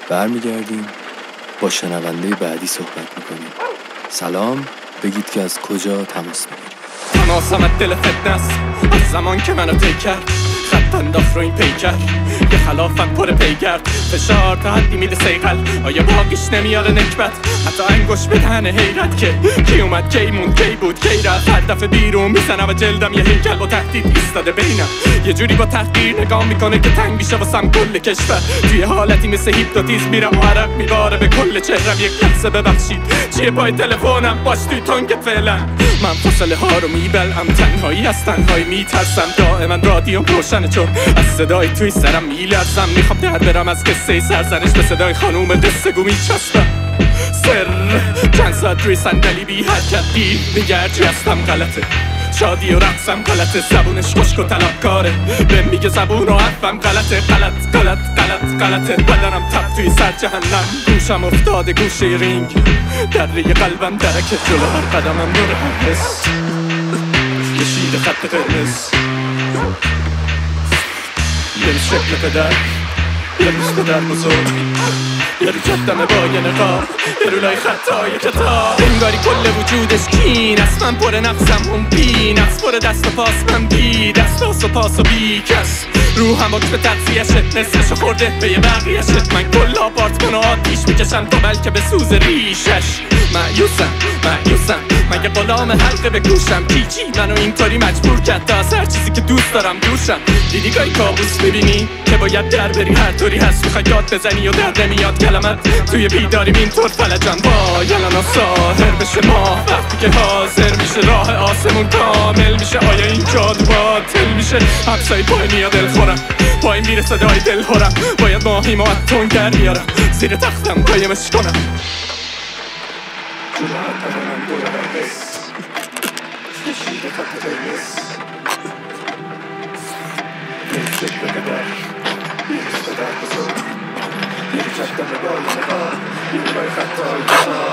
برمیگردیم با شنونده بعدی صحبت میکنیم. سلام، بگید که از کجا تماس میگیرید. تماسم از دل فتنه است، از زمان که منو طی کرد، خط انداخت رو این پیکر، یه خلافم پر پیگرد، فشار تا حدی میده سیقل، آیا باقیش نمیاره نکبت، حتی انگوش به دهن حیرت که کی اومد کی موند کی بود کی رفت، هر دفعه بیرون میزنم و جلدم یه هیکل با تهدید ایستاده بینم، یه جوری با تحقیر نگاه میکنه که تنگ میشه واسم کل کشور، توی حالتی مثل هیپنوتیزم میرم و عرق میباره به کل چهرم، یک لحظه ببخشید چیه پای تلفنم باش توی تنگت فعلا، من فاصله ها رو میبلم، تنهایی از تنهایی میترسم، دائما رادیوم روشنه چون از صدای توی سرم میلرزم، میخوام در برم از قصه سرزنش به صدای خانوم قصه گو میچسبم، سر چند ساعت روی صندلی بی حرکت دیر دیگه هرچی هستم غلطه، شادی و رقصم غلطه، زبونش خشک و طلبکاره، بهم میگه زبون و حرفم غلطه، غلطه، بدنم تب توی سر جهنم، گوشم افتاده گوشه رینگ، دره قلبم درکه، جلو هر قدمم دور هر حس کشیده خط قرمز، یه روز شکل پدر، یه روز پدر بزرگ، یه رو جدمه با یه نقاب، یه رو لای خطای کتاب، انگاری کل وجودش کین است، من پر نفسم اون بین است، پر دست و پاس من بی دست و پاس و بی کس، روحم وقت به تغذیه‌شه، نصفشو خورده به یه بقیه‌شه، من کل آپارتمان و آتیش میکشم تا بلکه به سوز ریشش، مایوسم مگه غلام حلقه به گوشم، پیچی منو اینطوری مجبور کرد تا از هر چیزی که دوست دارم دورشم، دیدی گاهی کابوس میبینی که باید در بری، هر طوری هست میخوای داد بزنی و در نمیاد کلمت، توی بیداریم اینطور فلجان، وای الان ساحر بشه ماه، وقتی که حاضر میشه راه آسمون کامل میشه، آیا این جادو باطل میشه، همسایی پای میاد دلخورم، پای میره صدای دلخورم، باید ماهیمو از تون در میارم، زیر تختم قایمش کنم، کشیده خط قرمز، یه شکل پدر، یه روز پدر بزرگ، یه جدم با یه نقاب، یه روی خطای کتاب.